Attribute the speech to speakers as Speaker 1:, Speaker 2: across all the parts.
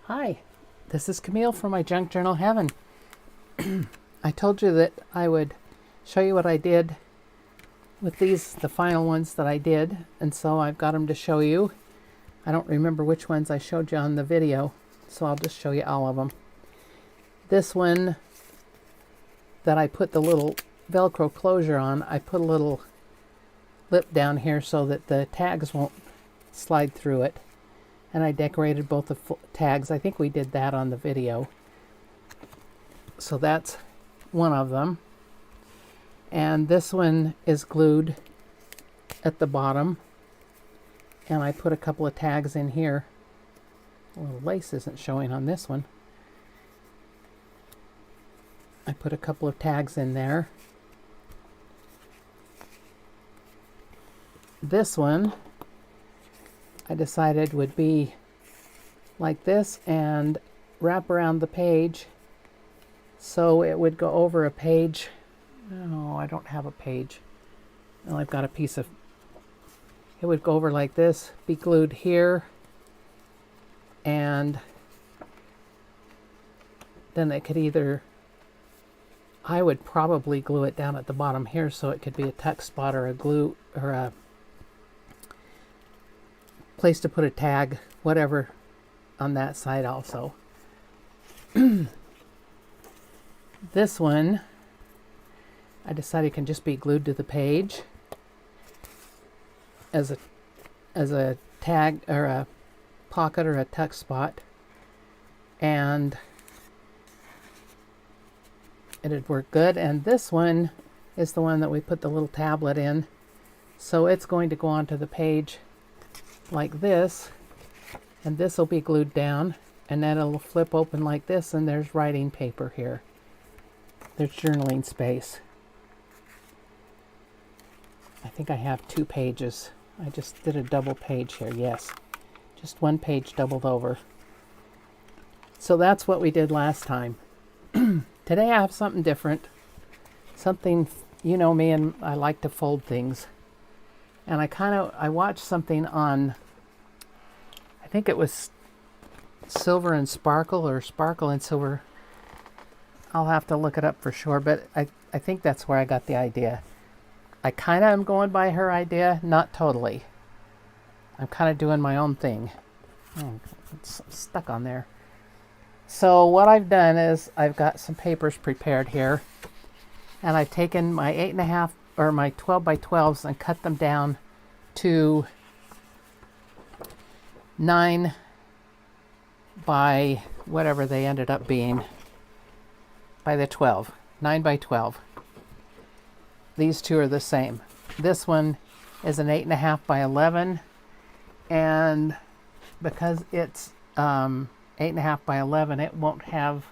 Speaker 1: Hi, this is Camille from my Junk Journal Heaven. I told you that I would show you what I did with these, the final ones that I did, and so I've got them to show you. I don't remember which ones I showed you on the video, so I'll just show you all of them. This one that I put the little Velcro closure on, I put a little lip down here so that the tags won't slide through it. And I decorated both the tags. I think we did that on the video. So that's one of them. And this one is glued at the bottom. And I put a couple of tags in here. A little lace isn't showing on this one. I put a couple of tags in there. This one I decided would be like this and wrap around the page so it would go over a page. No, I don't have a page. Well, I've got a piece of, it would go over like this, be glued here, and then it could either, I would probably glue it down at the bottom here so it could be a tuck spot or a glue or a place to put a tag, whatever, on that side also. This one I decided can just be glued to the page as a tag or a pocket or a tuck spot, and it'd work good. And this one is the one that we put the little tablet in, so it's going to go onto the page like this, and this will be glued down, and then it'll flip open like this, and there's writing paper here. There's journaling space. I think I have 2 pages. I just did a double page here. Yes, just one page doubled over. So that's what we did last time. Today I have something different. Something, you know me, and I like to fold things. And I watched something on, I think it was Silver and Sparkle or Sparkle and Silver. I'll have to look it up for sure, but I think that's where I got the idea. I kind of am going by her idea, not totally. I'm kind of doing my own thing. Oh, it's stuck on there. So what I've done is I've got some papers prepared here, and I've taken my 8.5 or my 12 by 12s and cut them down to 9 by whatever they ended up being by the 12. 9 by 12. These two are the same. This one is an 8.5 by 11, and because it's 8.5 by 11, it won't have.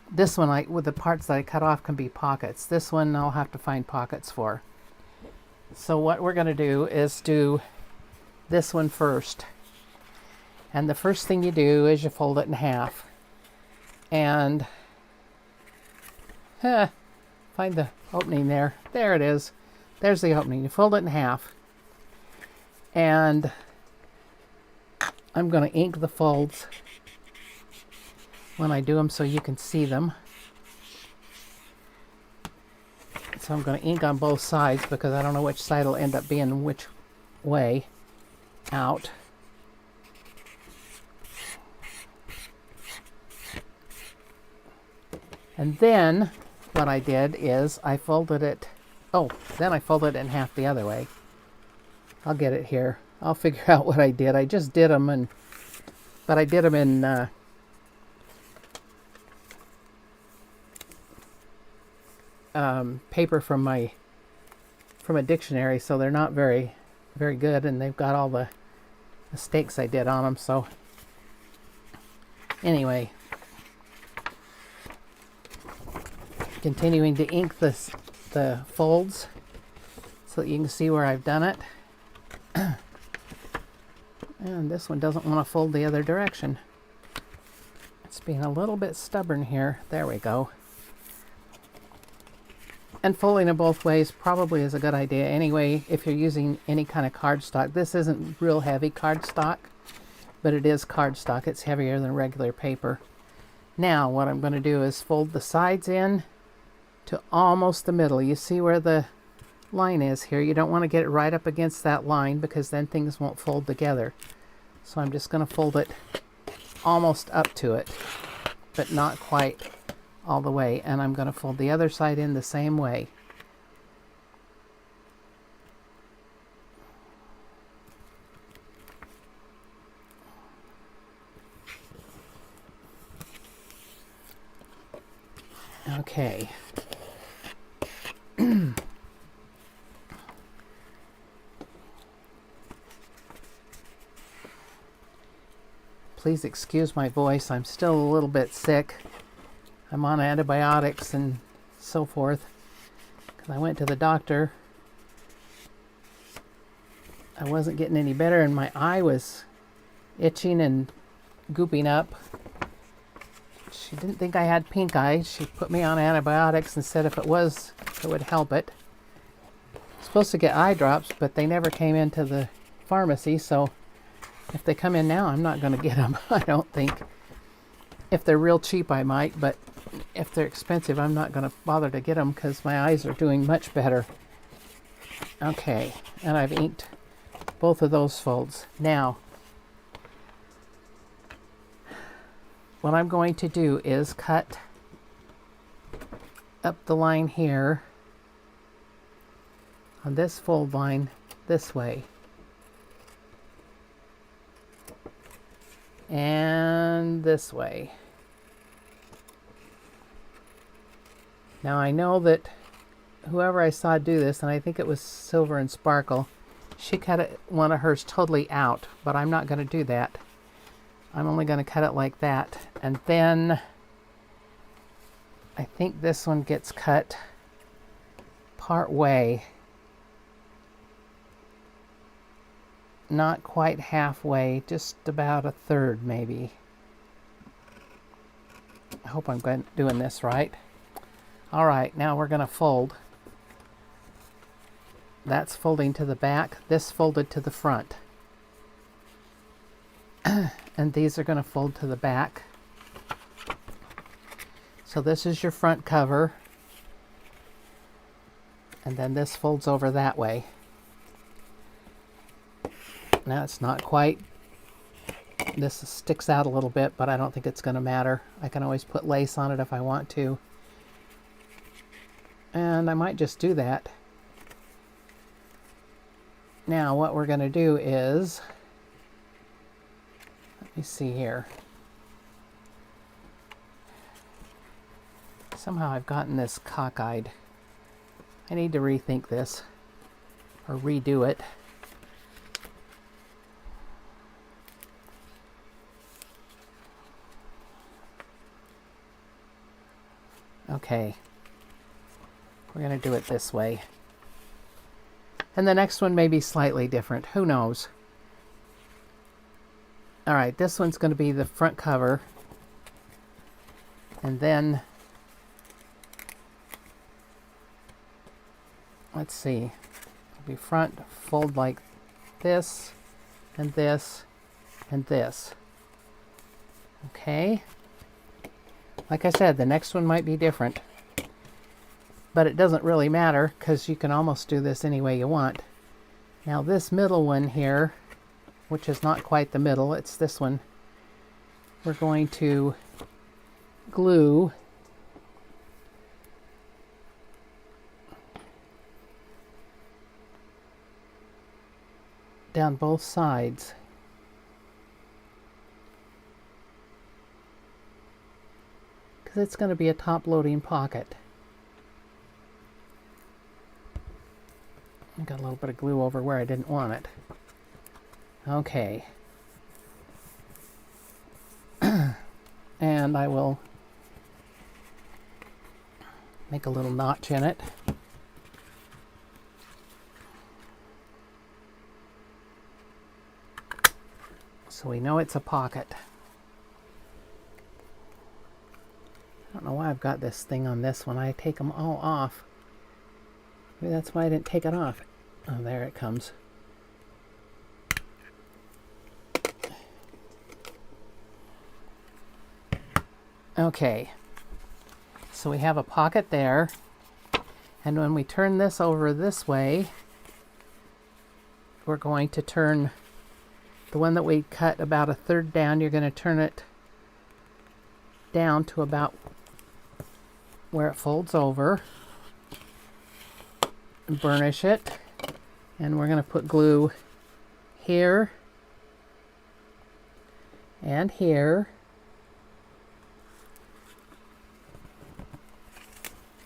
Speaker 1: This one, with the parts that I cut off, can be pockets. This one I'll have to find pockets for. So what we're going to do is do this one first. And the first thing you do is you fold it in half. And find the opening there. There it is. There's the opening. You fold it in half. And I'm going to ink the folds when I do them so you can see them. So I'm going to ink on both sides because I don't know which side will end up being which way out. And then what I did is I folded it, then I folded it in half the other way. I'll get it here. I'll figure out what I did. I just did them, but I did them in paper from a dictionary, so they're not very good, and they've got all the mistakes I did on them. So anyway, continuing to ink the folds so that you can see where I've done it. And this one doesn't want to fold the other direction. It's being a little bit stubborn here. There we go. And folding it both ways probably is a good idea anyway if you're using any kind of cardstock. This isn't real heavy cardstock, but it is cardstock. It's heavier than regular paper. Now what I'm going to do is fold the sides in to almost the middle. You see where the line is here? You don't want to get it right up against that line because then things won't fold together. So I'm just going to fold it almost up to it, but not quite all the way. And I'm going to fold the other side in the same way. Okay. Please excuse my voice. I'm still a little bit sick. I'm on antibiotics and so forth. Because I went to the doctor. I wasn't getting any better and my eye was itching and gooping up. She didn't think I had pink eye. She put me on antibiotics and said if it was, it would help it. I'm supposed to get eye drops, but they never came into the pharmacy, so if they come in now, I'm not going to get them, I don't think. If they're real cheap, I might, but if they're expensive, I'm not going to bother to get them because my eyes are doing much better. Okay, and I've inked both of those folds. Now, what I'm going to do is cut up the line here on this fold line this way. And this way. Now I know that whoever I saw do this, and I think it was Silver and Sparkle, she cut one of hers totally out, but I'm not going to do that. I'm only going to cut it like that. And then I think this one gets cut part way. Not quite halfway, just about a third maybe. I hope I'm doing this right. All right, now we're going to fold. That's folding to the back, this folded to the front. And these are going to fold to the back. So this is your front cover. And then this folds over that way. Now it's not quite, this sticks out a little bit, but I don't think it's going to matter. I can always put lace on it if I want to. And I might just do that. Now what we're going to do is, let me see here. Somehow I've gotten this cockeyed. I need to rethink this or redo it. Okay, we're going to do it this way. And the next one may be slightly different. Who knows? All right, this one's going to be the front cover. And then, let's see. It'll be front, fold like this, and this, and this. Okay. Like I said, the next one might be different, but it doesn't really matter because you can almost do this any way you want. Now this middle one here, which is not quite the middle, it's this one, we're going to glue down both sides. It's going to be a top-loading pocket. I got a little bit of glue over where I didn't want it. Okay. And I will make a little notch in it. So we know it's a pocket. I don't know why I've got this thing on this one. I take them all off. Maybe that's why I didn't take it off. Oh, there it comes. Okay, so we have a pocket there, and when we turn this over this way, we're going to turn the one that we cut about a third down. You're going to turn it down to about where it folds over and burnish it, and we're going to put glue here and here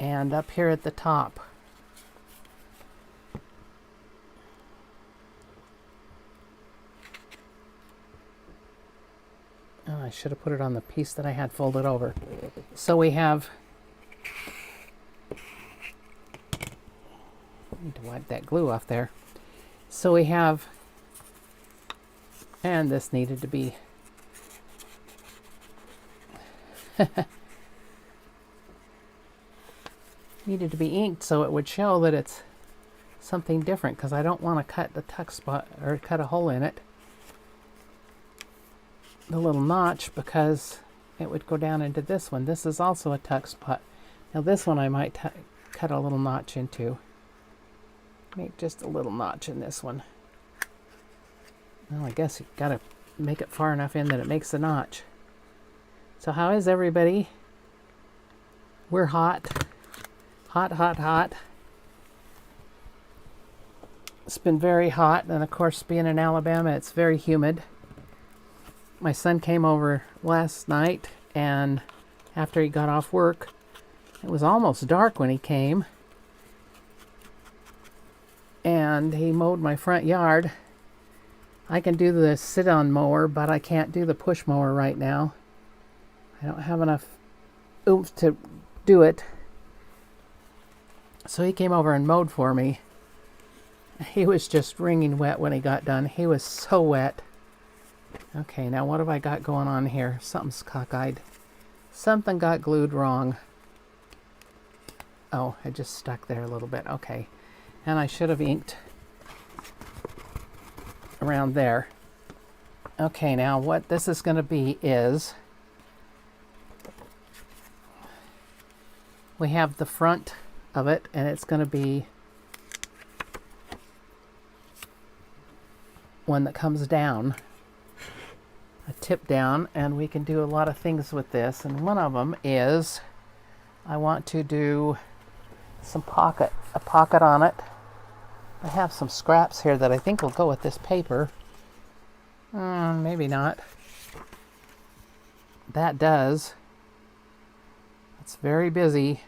Speaker 1: and up here at the top. Oh, I should have put it on the piece that I had folded over. So we have, I need to wipe that glue off there. So we have, and this needed to be needed to be inked so it would show that it's something different, because I don't want to cut the tuck spot or cut a hole in it, the little notch, because it would go down into this one. This is also a tuck spot. Now this one I might cut a little notch into. Make just a little notch in this one. Well, I guess you've got to make it far enough in that it makes a notch. So how is everybody? We're hot. Hot, hot, hot. It's been very hot, and of course, being in Alabama, it's very humid. My son came over last night, and after he got off work, it was almost dark when he came, and he mowed my front yard. I can do the sit-on mower, but I can't do the push mower right now. I don't have enough oomph to do it. So he came over and mowed for me. He was just wringing wet when he got done. He was so wet. Okay, now what have I got going on here? Something's cockeyed. Something got glued wrong. Oh, it just stuck there a little bit. Okay. And I should have inked around there. Okay, now what this is going to be is, we have the front of it, and it's going to be one that comes down, a tip down, and we can do a lot of things with this, and one of them is I want to do a pocket on it. I have some scraps here that I think will go with this paper. Maybe not. That does. It's very busy.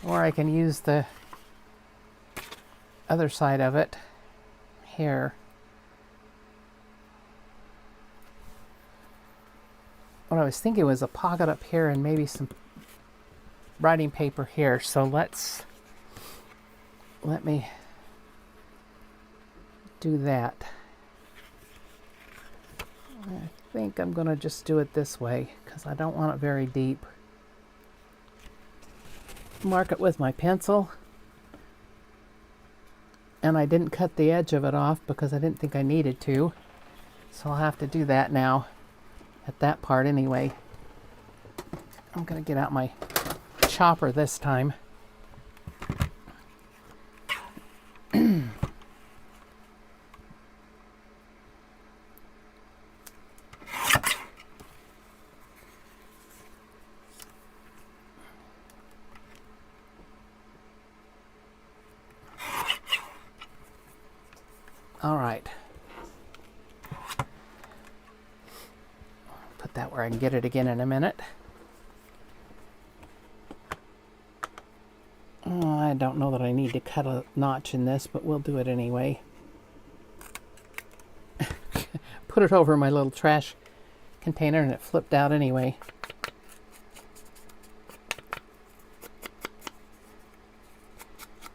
Speaker 1: Or I can use the other side of it here. What I was thinking was a pocket up here and maybe some writing paper here. So let me do that. I think I'm going to just do it this way because I don't want it very deep. Mark it with my pencil. And I didn't cut the edge of it off because I didn't think I needed to. So I'll have to do that now at that part anyway. I'm going to get out my chopper this time. All right. Put that where I can get it again in a minute. Oh, I don't know that I need to cut a notch in this, but we'll do it anyway. Put it over my little trash container and it flipped out anyway.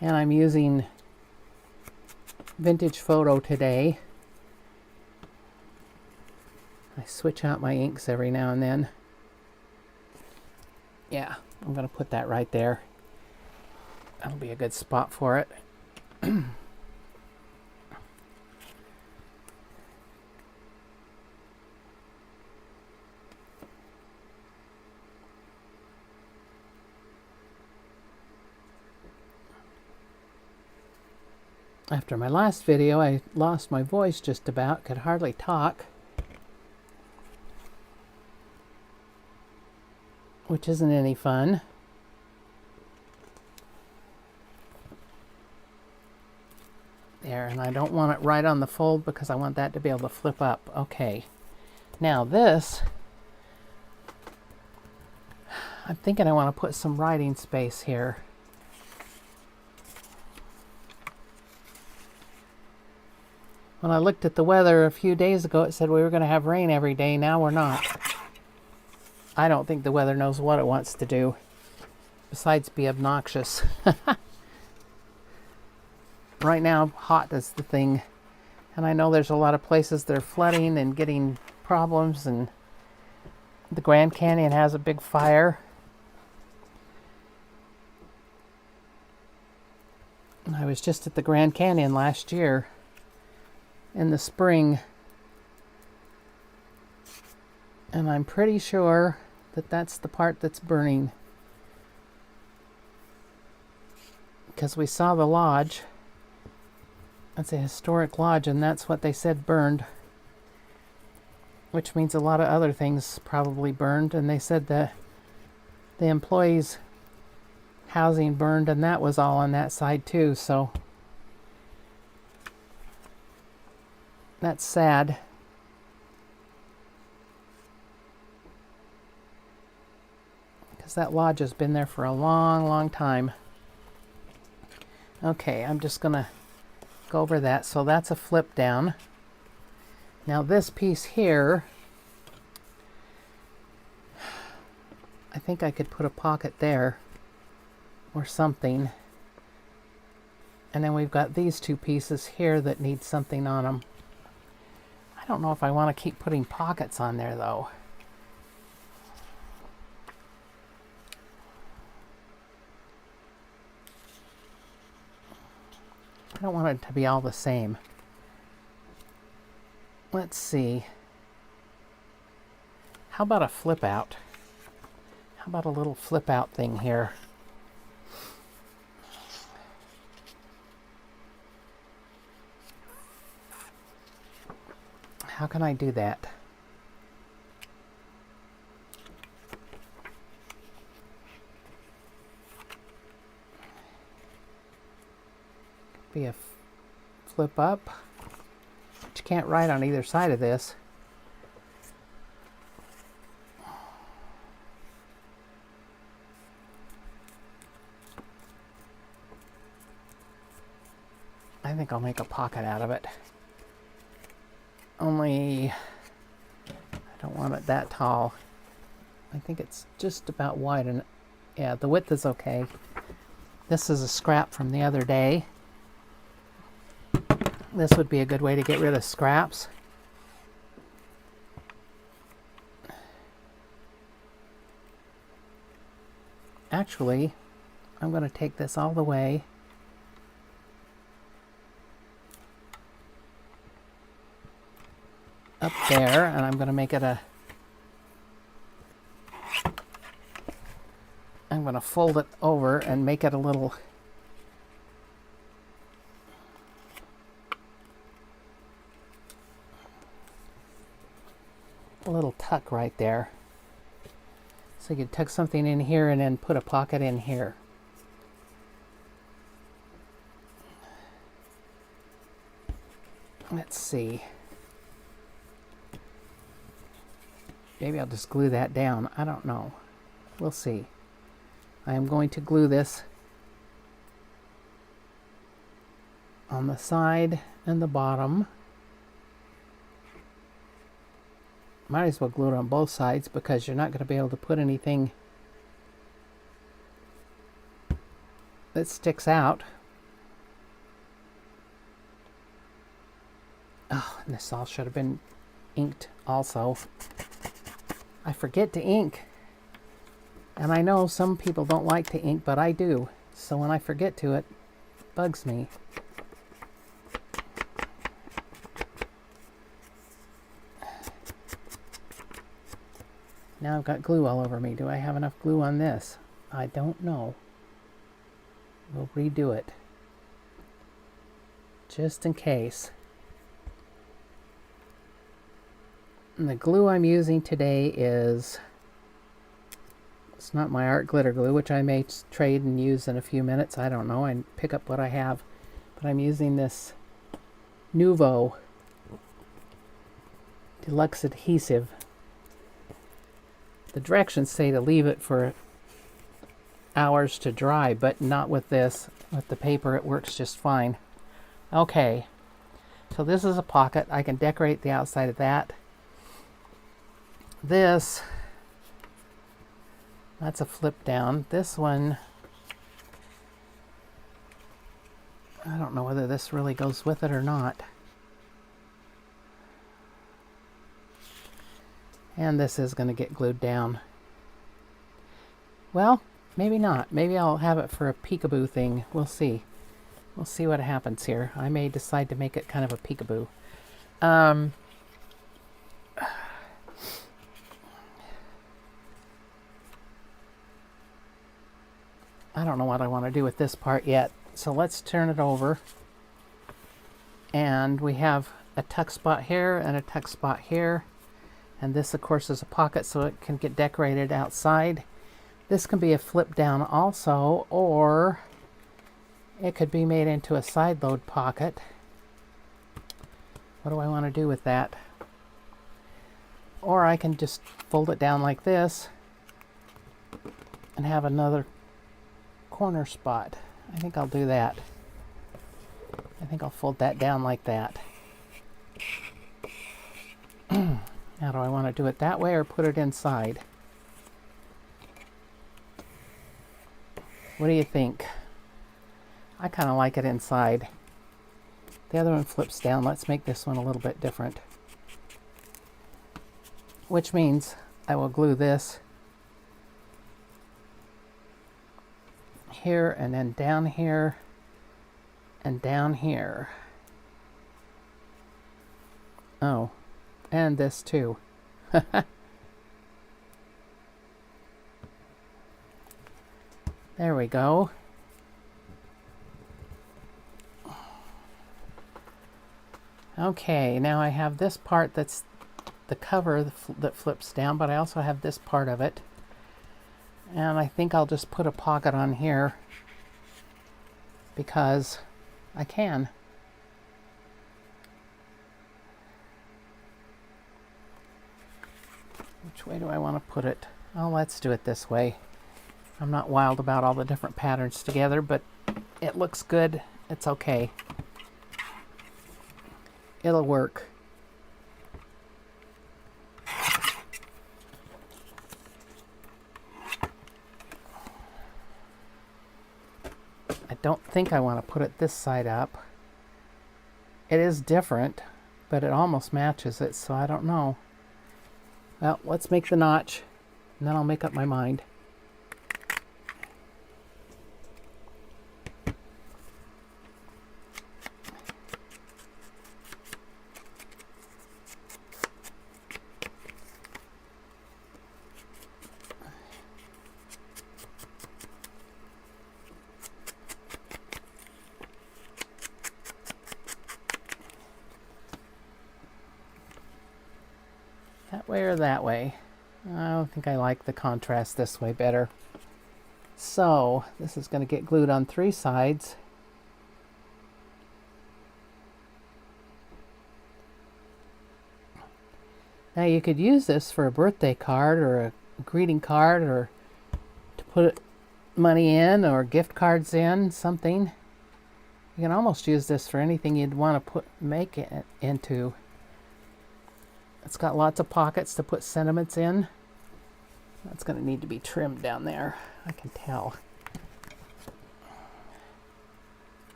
Speaker 1: And I'm using vintage photo today. I switch out my inks every now and then. Yeah, I'm going to put that right there. That'll be a good spot for it. After my last video, I lost my voice just about, could hardly talk, which isn't any fun. There, and I don't want it right on the fold because I want that to be able to flip up. Okay, now this, I'm thinking I want to put some writing space here. When I looked at the weather a few days ago, it said we were going to have rain every day. Now we're not. I don't think the weather knows what it wants to do, besides be obnoxious. Right now, hot is the thing. And I know there's a lot of places that are flooding and getting problems, and the Grand Canyon has a big fire. I was just at the Grand Canyon last year in the spring, and I'm pretty sure that that's the part that's burning, because we saw the lodge. It's a historic lodge, and that's what they said burned, which means a lot of other things probably burned. And they said that the employees' housing burned, and that was all on that side too, so that's sad. Because that lodge has been there for a long, long time. Okay, I'm just going to go over that. So that's a flip down. Now this piece here, I think I could put a pocket there or something. And then we've got these two pieces here that need something on them. I don't know if I want to keep putting pockets on there though. I don't want it to be all the same. Let's see. How about a flip out? How about a little flip out thing here? How can I do that? Be a flip up, but you can't write on either side of this. I think I'll make a pocket out of it. Only I don't want it that tall. I think it's just about wide, and yeah, the width is okay. This is a scrap from the other day. This would be a good way to get rid of scraps. Actually, I'm going to take this all the way up there, and I'm going to make it a... I'm going to fold it over and make it a little... little tuck right there. So you could tuck something in here and then put a pocket in here. Let's see. Maybe I'll just glue that down. I don't know. We'll see. I am going to glue this on the side and the bottom. Might as well glue it on both sides because you're not going to be able to put anything that sticks out. Oh, and this all should have been inked also. I forget to ink. And I know some people don't like to ink, but I do. So when I forget to, it bugs me. Now I've got glue all over me. Do I have enough glue on this? I don't know. We'll redo it. just in case. And the glue I'm using today is, it's not my art glitter glue, which I may trade and use in a few minutes. I don't know. I pick up what I have. But I'm using this Nuvo Deluxe Adhesive. The directions say to leave it for hours to dry, but not with this. With the paper, it works just fine. Okay, so this is a pocket. I can decorate the outside of that. This, that's a flip down. This one, I don't know whether this really goes with it or not. And this is going to get glued down. Well, maybe not. Maybe I'll have it for a peekaboo thing. We'll see. We'll see what happens here. I may decide to make it kind of a peekaboo. I don't know what I want to do with this part yet. So let's turn it over. And we have a tuck spot here and a tuck spot here. And this, of course, is a pocket so it can get decorated outside. This can be a flip down also, or it could be made into a side load pocket. What do I want to do with that? Or I can just fold it down like this and have another corner spot. I think I'll do that. I think I'll fold that down like that. Now, do I want to do it that way or put it inside? What do you think? I kind of like it inside. The other one flips down. Let's make this one a little bit different. Which means I will glue this here and then down here and down here. Oh, and this too. There we go. Okay, now I have this part that's the cover that flips down, but I also have this part of it. And I think I'll just put a pocket on here because I can. Which way do I want to put it? Oh, let's do it this way. I'm not wild about all the different patterns together, but it looks good. It's okay. It'll work. I don't think I want to put it this side up. It is different, but it almost matches it, so I don't know. Well, let's make the notch, and then I'll make up my mind. That way or that way? I don't think I like the contrast this way better. So this is going to get glued on 3 sides. Now you could use this for a birthday card or a greeting card, or to put money in or gift cards in, something. You can almost use this for anything you'd want to make it into. It's got lots of pockets to put sentiments in. That's going to need to be trimmed down there, I can tell.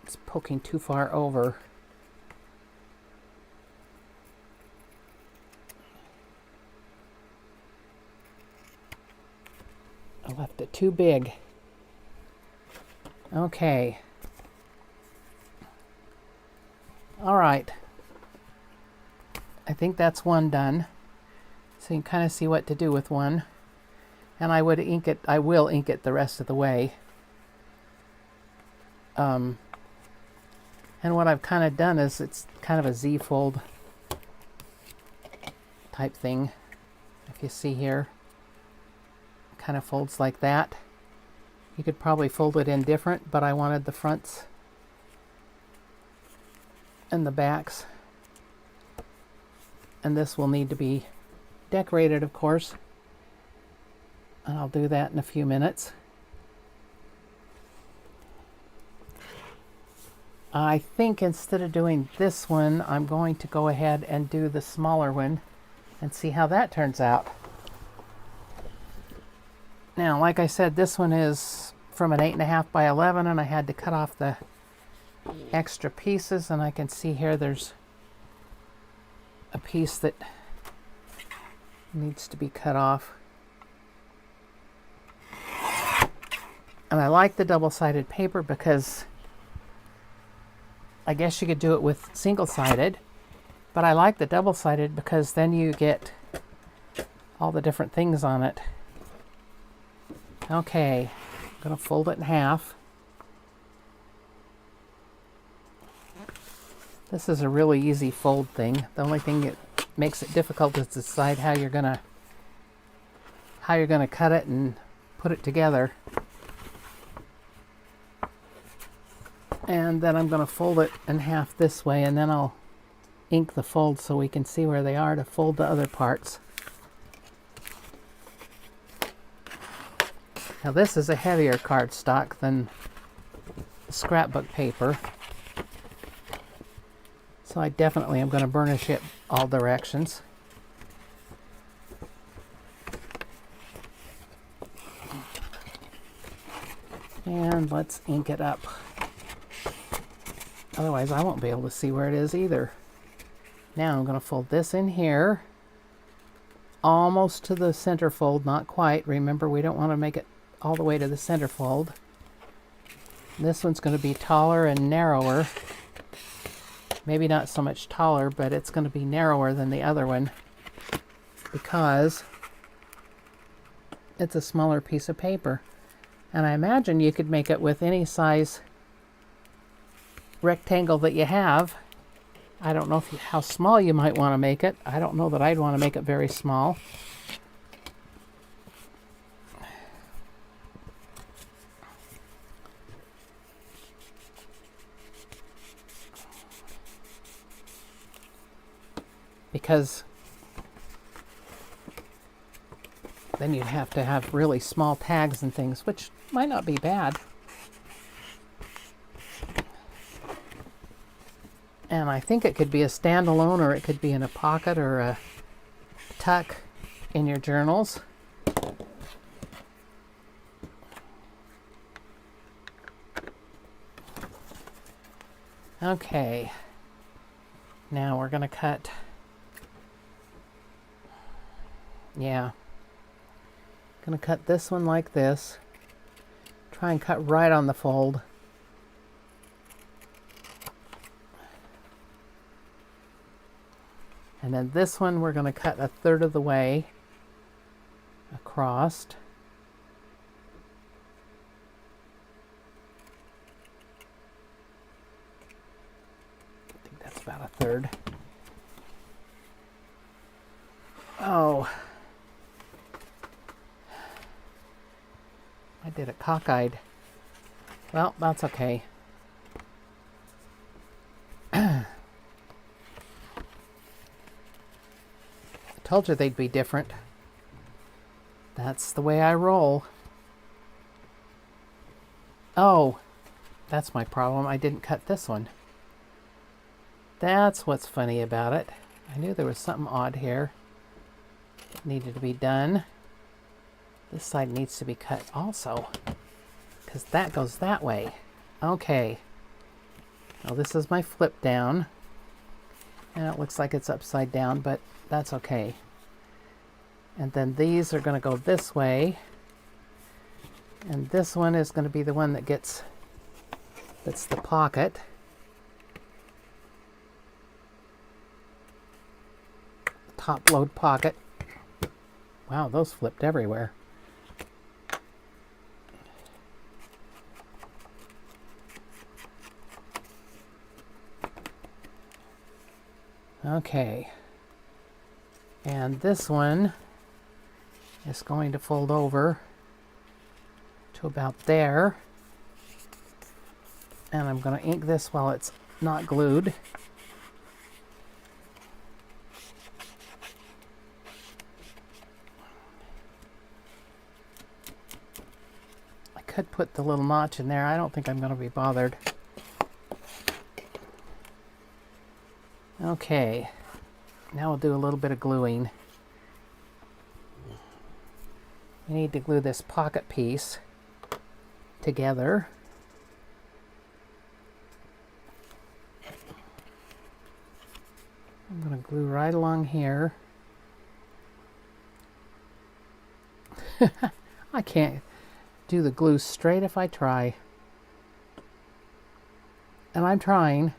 Speaker 1: It's poking too far over. I left it too big. Okay. All right. I think that's one done. So you can kind of see what to do with one. And I will ink it the rest of the way. And what I've kind of done is it's kind of a Z-fold type thing. If you see here, it kind of folds like that. You could probably fold it in different, but I wanted the fronts and the backs. And this will need to be decorated, of course. And I'll do that in a few minutes. I think instead of doing this one, I'm going to go ahead and do the smaller one and see how that turns out. Now, like I said, this one is from an 8.5 by 11, and I had to cut off the extra pieces, and I can see here there's a piece that needs to be cut off. And I like the double-sided paper because I guess you could do it with single-sided, but I like the double-sided because then you get all the different things on it. Okay, I'm going to fold it in half. This is a really easy fold thing. The only thing that makes it difficult is to decide how you're gonna cut it and put it together. And then I'm going to fold it in half this way, and then I'll ink the folds so we can see where they are to fold the other parts. Now this is a heavier cardstock than scrapbook paper, so I definitely am going to burnish it all directions. And let's ink it up. Otherwise I won't be able to see where it is either. Now I'm going to fold this in here, almost to the center fold, not quite. Remember, we don't want to make it all the way to the center fold. This one's going to be taller and narrower. Maybe not so much taller, but it's going to be narrower than the other one because it's a smaller piece of paper. And I imagine you could make it with any size rectangle that you have. I don't know how small you might want to make it. I don't know that I'd want to make it very small. Because then you'd have to have really small tags and things, which might not be bad. And I think it could be a standalone, or it could be in a pocket or a tuck in your journals. Okay, now we're going to cut. Yeah, going to cut this one like this. Try and cut right on the fold. And then this one we're going to cut 1/3 of the way across. I think that's about 1/3. Oh, I did it cockeyed. Well, that's okay. Told you they'd be different. That's the way I roll. Oh, that's my problem. I didn't cut this one. That's what's funny about it. I knew there was something odd here. It needed to be done. This side needs to be cut also, because that goes that way. Okay. Now this is my flip down. And it looks like it's upside down, but that's okay. And then these are going to go this way. And this one is going to be the one that gets, that's the pocket. Top load pocket. Wow, those flipped everywhere. Okay. And this one is going to fold over to about there. And I'm going to ink this while it's not glued. I could put the little notch in there. I don't think I'm going to be bothered. Okay, now we'll do a little bit of gluing. We need to glue this pocket piece together. I'm going to glue right along here. I can't do the glue straight if I try. And I'm trying.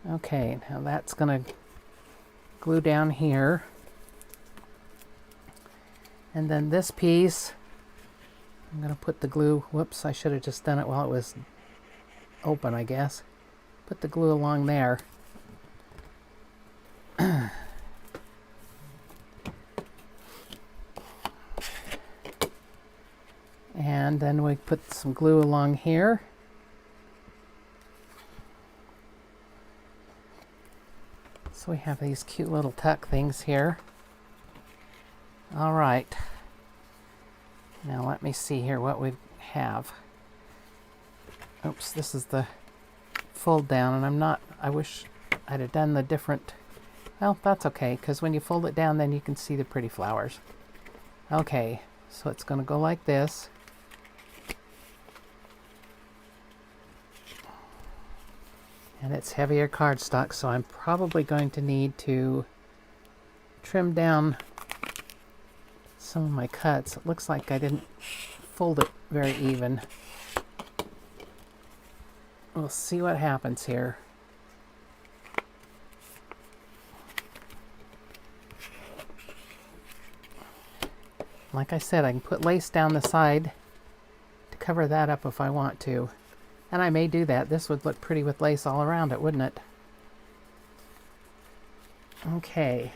Speaker 1: Okay, now that's going to glue down here. And then this piece, I'm going to put the glue, whoops, I should have just done it while it was open, I guess. Put the glue along there. And then we put some glue along here. So we have these cute little tuck things here. All right. Now let me see here what we have. Oops, this is the fold down, and I wish I'd have done the different, well, that's okay, because when you fold it down, then you can see the pretty flowers. Okay, so it's going to go like this. And it's heavier cardstock, so I'm probably going to need to trim down some of my cuts. It looks like I didn't fold it very even. We'll see what happens here. Like I said, I can put lace down the side to cover that up if I want to. And I may do that. This would look pretty with lace all around it, wouldn't it? Okay.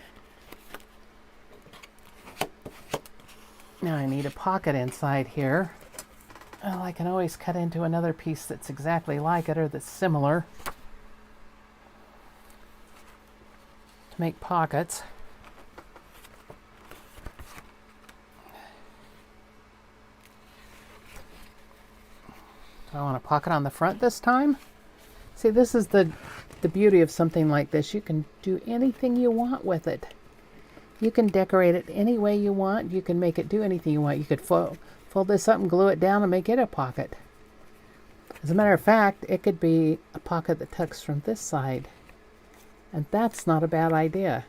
Speaker 1: Now I need a pocket inside here. Well, I can always cut into another piece that's exactly like it or that's similar to make pockets. Do I want a pocket on the front this time? See, this is the beauty of something like this. You can do anything you want with it. You can decorate it any way you want. You can make it do anything you want. You could fold this up and glue it down and make it a pocket. As a matter of fact, it could be a pocket that tucks from this side. And that's not a bad idea.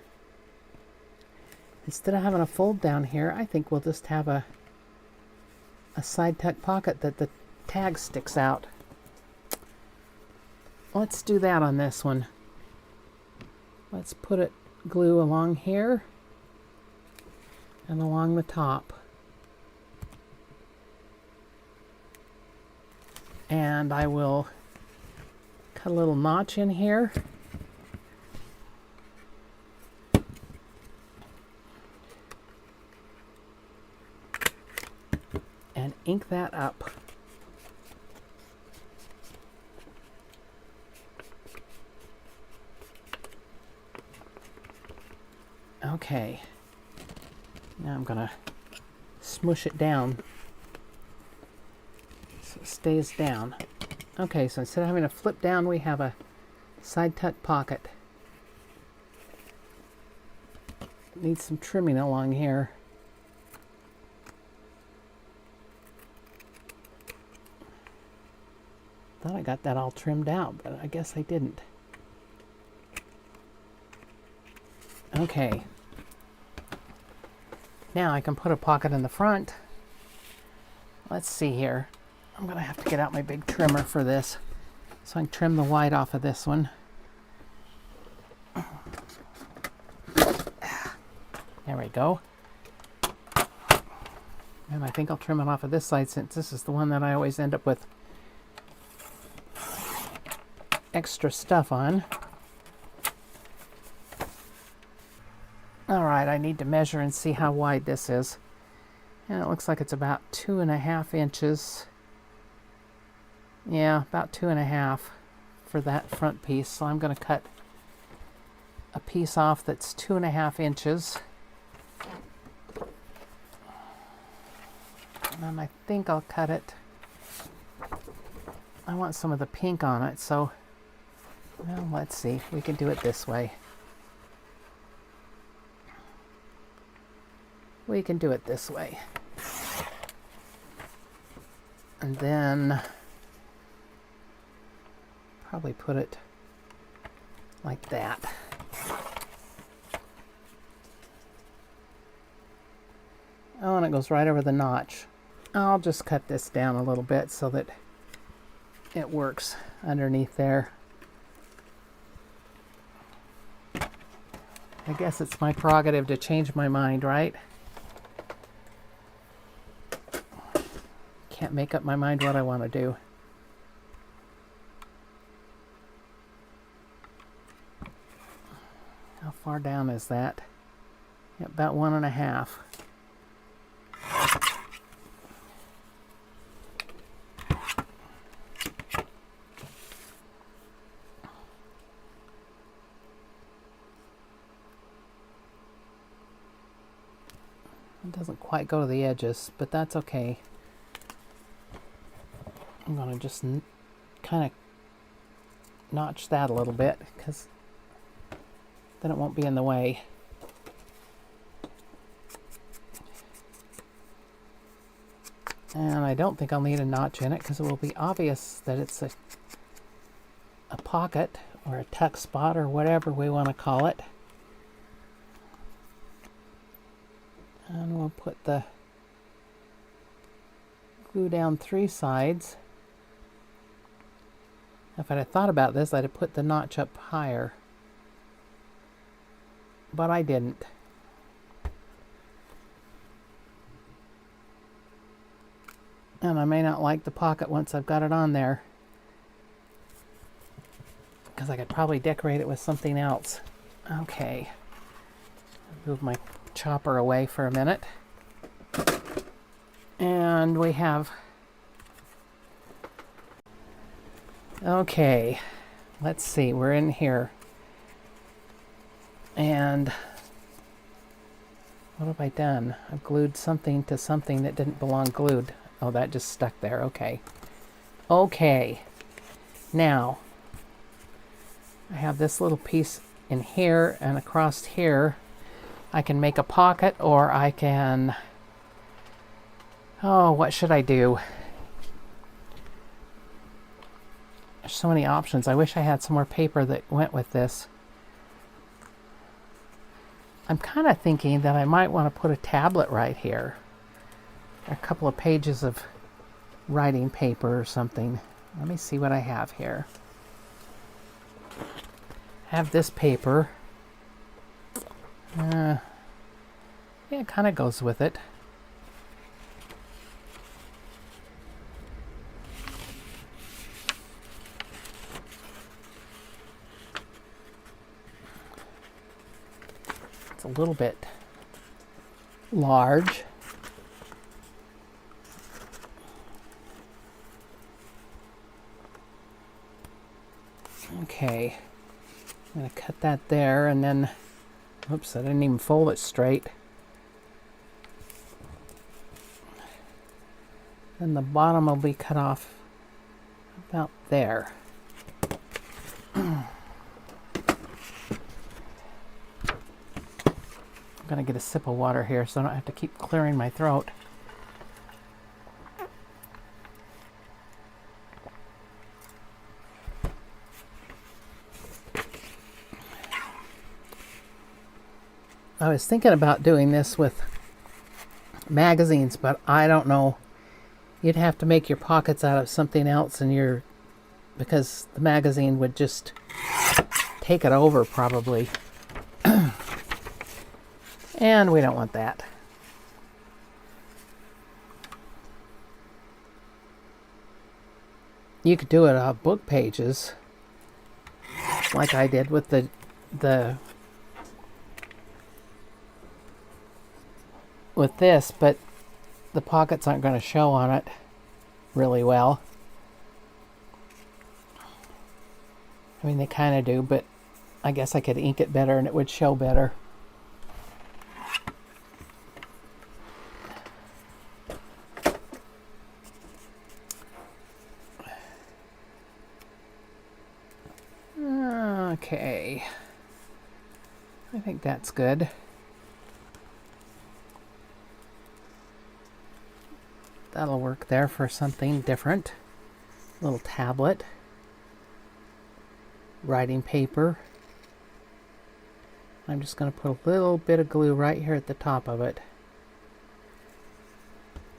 Speaker 1: Instead of having a fold down here, I think we'll just have a side tuck pocket that the tag sticks out. Let's do that on this one. Let's put it glue along here and along the top. And I will cut a little notch in here. And ink that up. Okay, now I'm going to smush it down so it stays down. Okay, so instead of having to flip down, we have a side tuck pocket. Needs some trimming along here. Thought I got that all trimmed out, but I guess I didn't. Okay. Now I can put a pocket in the front. Let's see here. I'm going to have to get out my big trimmer for this so I can trim the white off of this one. There we go. And I think I'll trim it off of this side since this is the one that I always end up with extra stuff on. All right, I need to measure and see how wide this is. And it looks like it's about 2.5 inches. Yeah, about 2.5 for that front piece. So I'm going to cut a piece off that's 2.5 inches. And I think I'll cut it. I want some of the pink on it, so well, let's see. We can do it this way. We can do it this way. And then probably put it like that. Oh, and it goes right over the notch. I'll just cut this down a little bit so that it works underneath there. I guess it's my prerogative to change my mind, right? Can't make up my mind what I want to do. How far down is that? About 1.5. It doesn't quite go to the edges, but that's okay. I'm going to just kind of notch that a little bit because then it won't be in the way. And I don't think I'll need a notch in it because it will be obvious that it's a pocket or a tuck spot or whatever we want to call it. And we'll put the glue down 3 sides. If I'd have thought about this, I'd have put the notch up higher. But I didn't. And I may not like the pocket once I've got it on there, because I could probably decorate it with something else. Okay. Move my chopper away for a minute. And we have... Okay. Let's see. We're in here. And what have I done? I've glued something to something that didn't belong glued. Oh, that just stuck there. Okay. Okay. Now, I have this little piece in here and across here. I can make a pocket, or I can... Oh, what should I do? There's so many options. I wish I had some more paper that went with this. I'm kind of thinking that I might want to put a tablet right here. A couple of pages of writing paper or something. Let me see what I have here. I have this paper. Yeah, it kind of goes with it. It's a little bit large. Okay, I'm going to cut that there, and then, oops, I didn't even fold it straight. Then the bottom will be cut off about there. I'm going to get a sip of water here so I don't have to keep clearing my throat. I was thinking about doing this with magazines, but I don't know. You'd have to make your pockets out of something else, and because the magazine would just take it over probably. And we don't want that. You could do it on book pages, like I did with the with this, but the pockets aren't going to show on it really well. I mean, they kind of do, but I guess I could ink it better and it would show better. Okay. I think that's good. That'll work there for something different. Little tablet. Writing paper. I'm just going to put a little bit of glue right here at the top of it.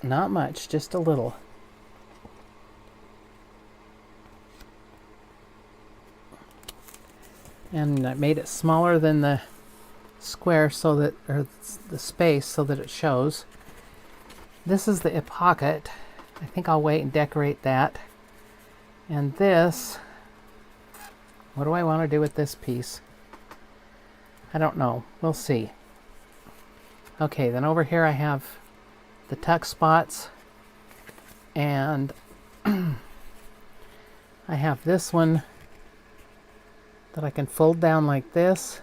Speaker 1: Not much, just a little. And I made it smaller than the square so that, or the space so that it shows. This is the pocket. I think I'll wait and decorate that. And this, what do I want to do with this piece? I don't know. We'll see. Okay, then over here I have the tuck spots, and I have this one that I can fold down like this,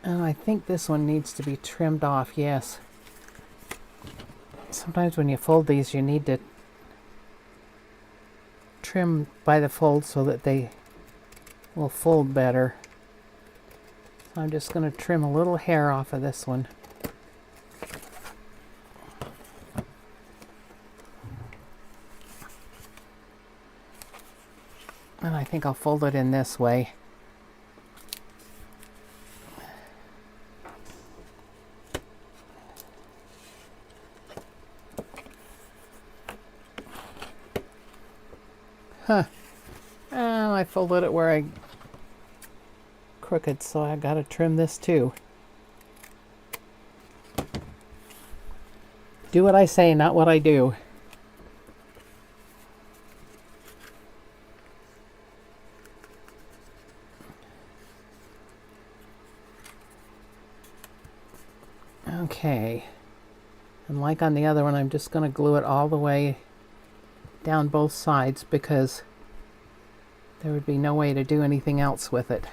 Speaker 1: and I think this one needs to be trimmed off. Yes, sometimes when you fold these you need to trim by the fold so that they will fold better. So I'm just going to trim a little hair off of this one. And I think I'll fold it in this way. Huh. And I folded it where I crooked, so I gotta trim this too. Do what I say, not what I do. Okay, and like on the other one, I'm just going to glue it all the way down both sides because there would be no way to do anything else with it.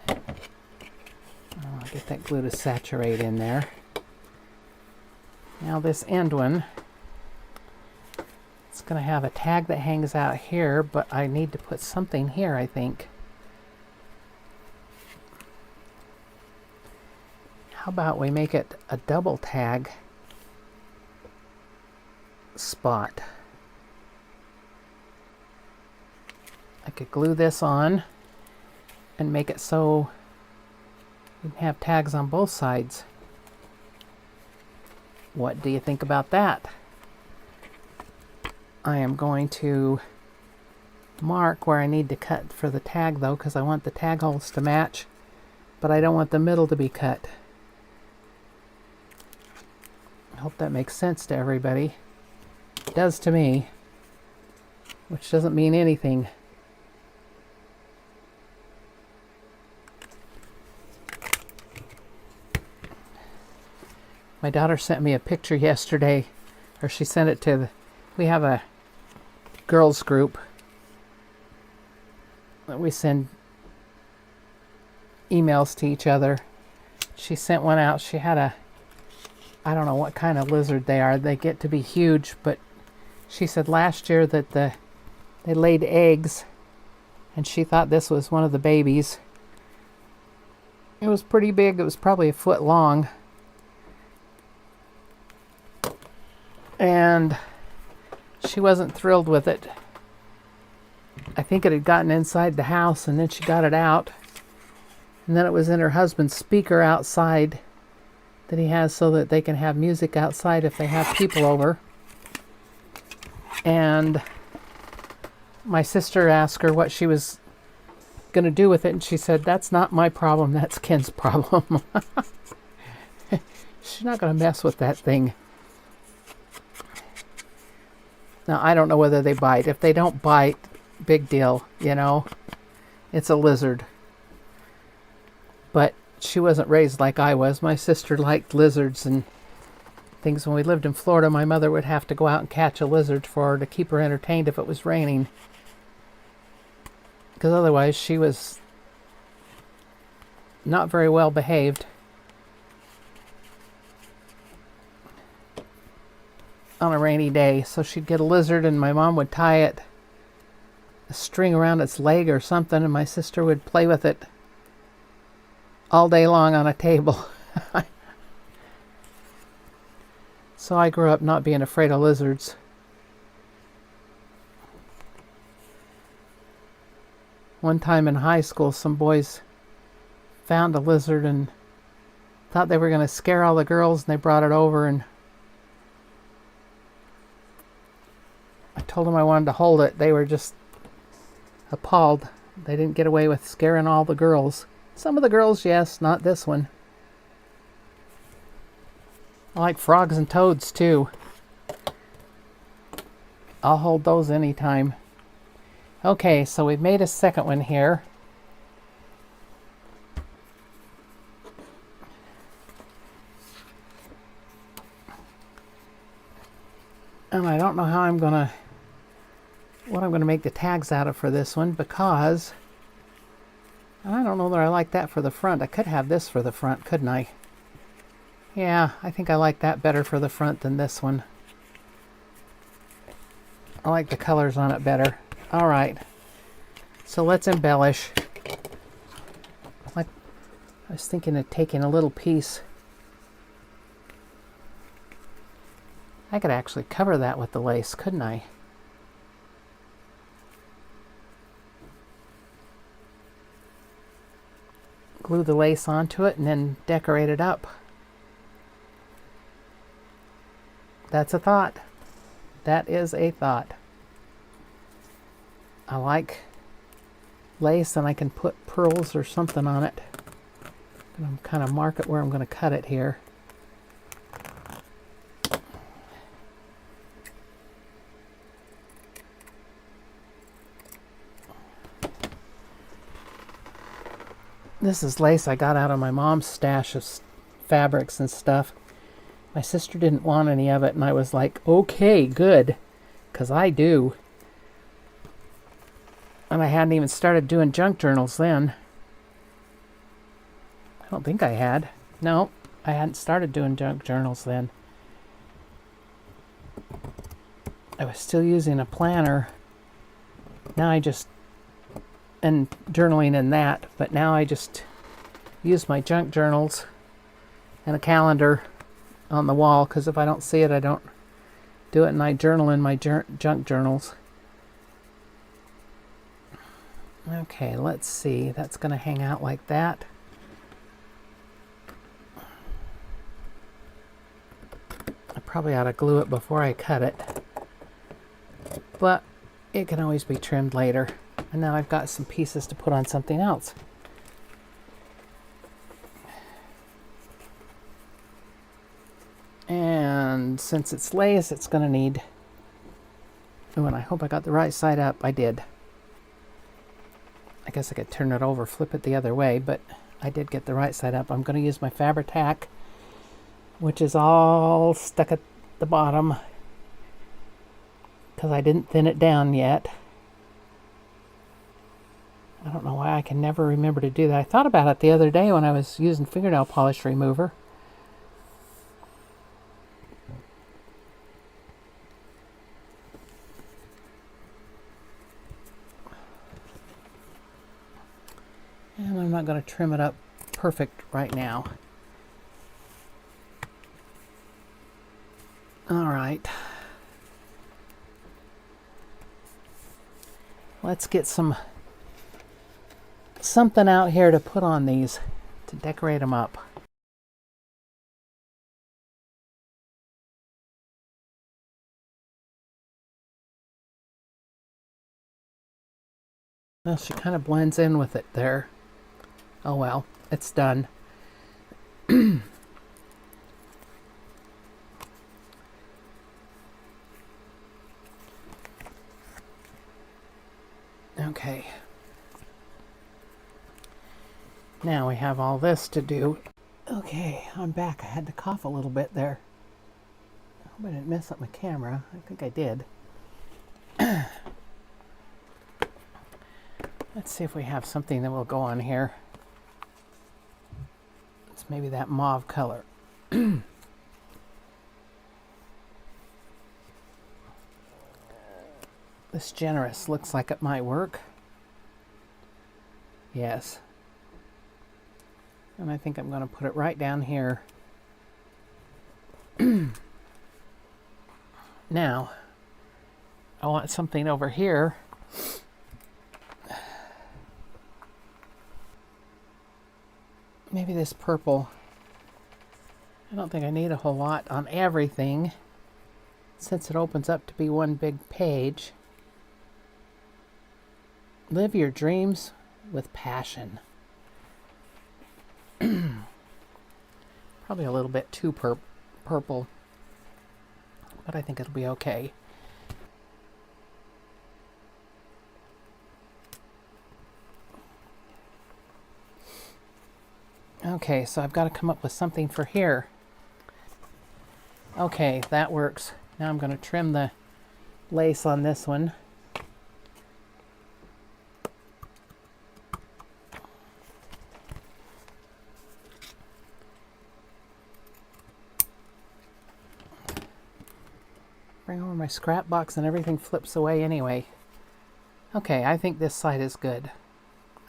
Speaker 1: I'll get that glue to saturate in there. Now this end one, it's going to have a tag that hangs out here, but I need to put something here, I think. How about we make it a double tag spot? I could glue this on and make it so you can have tags on both sides. What do you think about that? I am going to mark where I need to cut for the tag though, because I want the tag holes to match, but I don't want the middle to be cut. I hope that makes sense to everybody. It does to me, which doesn't mean anything. My daughter sent me a picture yesterday, or she sent it to we have a girls group that we send emails to each other. She sent one out. She had a, I don't know what kind of lizard they are. They get to be huge, but she said last year that they laid eggs, and she thought this was one of the babies. It was pretty big. It was probably a foot long. And she wasn't thrilled with it. I think it had gotten inside the house, and then she got it out. And then it was in her husband's speaker outside that he has so that they can have music outside if they have people over. And my sister asked her what she was going to do with it, and she said, "That's not my problem, that's Ken's problem." She's not going to mess with that thing. Now, I don't know whether they bite. If they don't bite, big deal, you know. It's a lizard. But she wasn't raised like I was. My sister liked lizards and things. When we lived in Florida, my mother would have to go out and catch a lizard for her to keep her entertained if it was raining. Because otherwise she was not very well behaved. On a rainy day. So she'd get a lizard and my mom would tie a string around its leg or something, and my sister would play with it all day long on a table. So I grew up not being afraid of lizards. One time in high school, some boys found a lizard and thought they were going to scare all the girls, and they brought it over, and I told them I wanted to hold it. They were just appalled. They didn't get away with scaring all the girls. Some of the girls, yes, not this one. I like frogs and toads too. I'll hold those anytime. Okay, so we've made a second one here. And I don't know how what I'm gonna make the tags out of for this one, because I don't know that I like that for the front. I could have this for the front, couldn't I? Yeah, I think I like that better for the front than this one. I like the colors on it better. All right, so let's embellish. I was thinking of taking a little piece. I could actually cover that with the lace, couldn't I? Glue the lace onto it and then decorate it up. That's a thought. That is a thought. I like lace, and I can put pearls or something on it. I'm kind of mark it where I'm going to cut it here. This is lace I got out of my mom's stash of fabrics and stuff. My sister didn't want any of it, and I was like, okay, good, because I do. And I hadn't even started doing junk journals then. I don't think I had. No, I hadn't started doing junk journals then. I was still using a planner. Now I just, and journaling in that, but now I just use my junk journals and a calendar on the wall, because if I don't see it, I don't do it, and I journal in my junk journals. Okay, let's see. That's going to hang out like that. I probably ought to glue it before I cut it, but it can always be trimmed later. And then I've got some pieces to put on something else. And since it's lace, it's going to need... Oh, and I hope I got the right side up. I did. I guess I could turn it over, flip it the other way, but I did get the right side up. I'm going to use my Fabri-Tac, which is all stuck at the bottom because I didn't thin it down yet. I don't know why I can never remember to do that. I thought about it the other day when I was using fingernail polish remover. And I'm not going to trim it up perfect right now. All right. Let's get something out here to put on these to decorate them up. Well, she kind of blends in with it there. Oh well, it's done. Okay. Now we have all this to do. Okay, I'm back. I had to cough a little bit there. I hope I didn't mess up my camera. I think I did. Let's see if we have something that will go on here. It's maybe that mauve color. This generous looks like it might work. Yes. And I think I'm going to put it right down here. Now, I want something over here. Maybe this purple. I don't think I need a whole lot on everything, since it opens up to be one big page. Live your dreams with passion. Probably a little bit too purple, but I think it'll be okay. Okay, so I've got to come up with something for here. Okay, that works. Now I'm going to trim the lace on this one. Bring over my scrap box and everything flips away anyway. Okay, I think this side is good.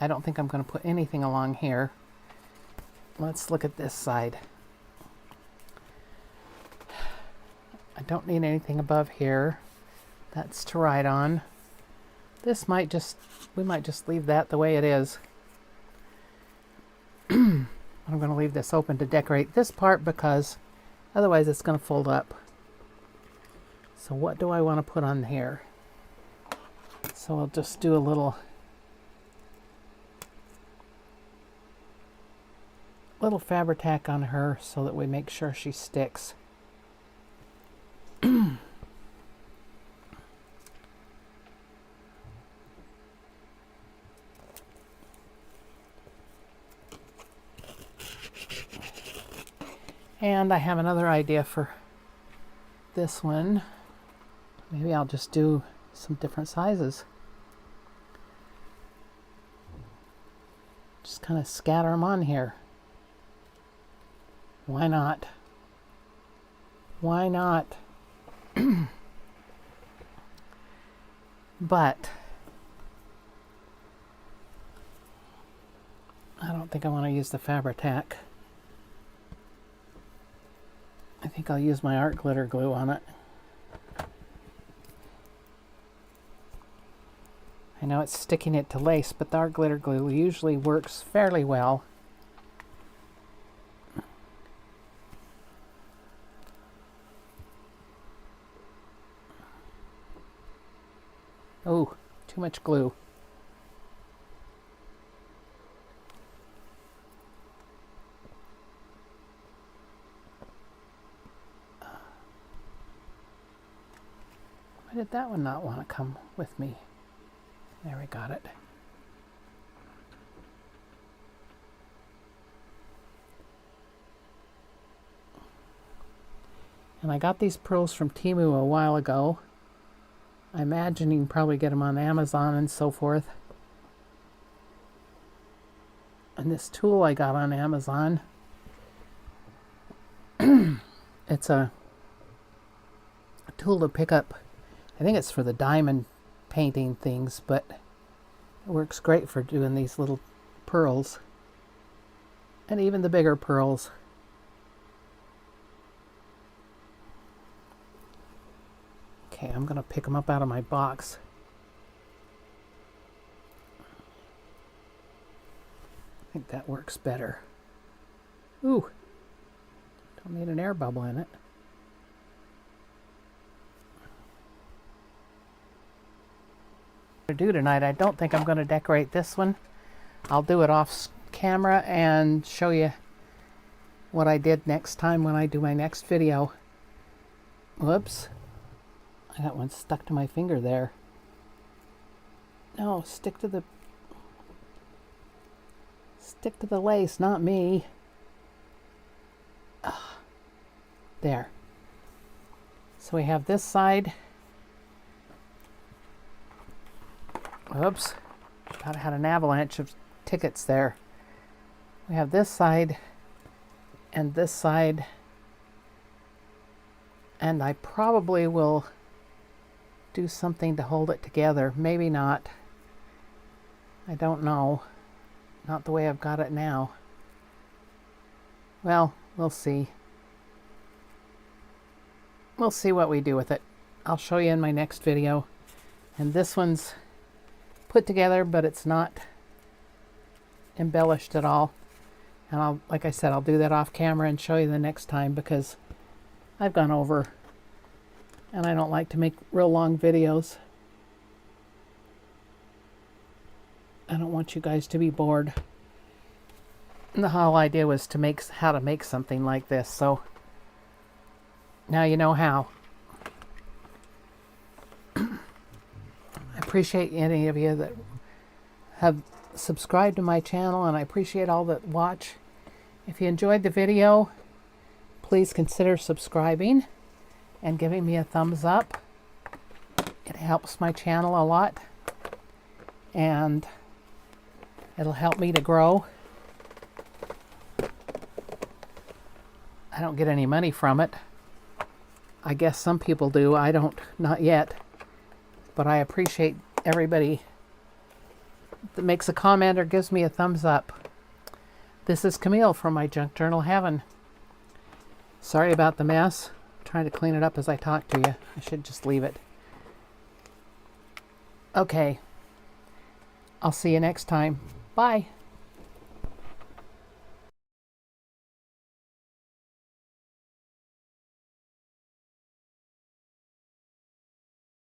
Speaker 1: I don't think I'm going to put anything along here. Let's look at this side. I don't need anything above here. That's to write on. This might just, we might just leave that the way it is. I'm going to leave this open to decorate this part because otherwise it's going to fold up. So what do I want to put on here? So I'll just do a little Fabri-Tac on her so that we make sure she sticks. And I have another idea for this one. Maybe I'll just do some different sizes. Just kind of scatter them on here. Why not? Why not? But I don't think I want to use the Fabri-Tac. I think I'll use my art glitter glue on it. I know it's sticking it to lace, but the art glitter glue usually works fairly well. Oh, too much glue. Why did that one not want to come with me? There, we got it. And I got these pearls from Temu a while ago. I imagine you can probably get them on Amazon and so forth. And this tool I got on Amazon, it's a tool to pick up, I think it's for the diamond painting things, but it works great for doing these little pearls and even the bigger pearls. Okay, I'm going to pick them up out of my box. I think that works better. Ooh, don't need an air bubble in it. To do tonight, I don't think I'm going to decorate this one. I'll do it off camera and show you what I did next time when I do my next video. Whoops. I got one stuck to my finger there. No, stick to Stick to the lace, not me. There. So we have this side. Oops. Thought I had an avalanche of tickets there. We have this side and this side. And I probably will do something to hold it together. Maybe not. I don't know. Not the way I've got it now. Well, we'll see. We'll see what we do with it. I'll show you in my next video. And this one's put together, but it's not embellished at all. And like I said, I'll do that off camera and show you the next time, because I've gone over and I don't like to make real long videos. I don't want you guys to be bored. And the whole idea was to make how to make something like this, so now you know how. I appreciate any of you that have subscribed to my channel, and I appreciate all that watch. If you enjoyed the video, please consider subscribing and giving me a thumbs up. It helps my channel a lot, and it'll help me to grow. I don't get any money from it. I guess some people do. I don't, not yet. But I appreciate everybody that makes a comment or gives me a thumbs up. This is Camille from my Junk Journal Heaven. Sorry about the mess. I'm trying to clean it up as I talk to you. I should just leave it. Okay. I'll see you next time. Bye.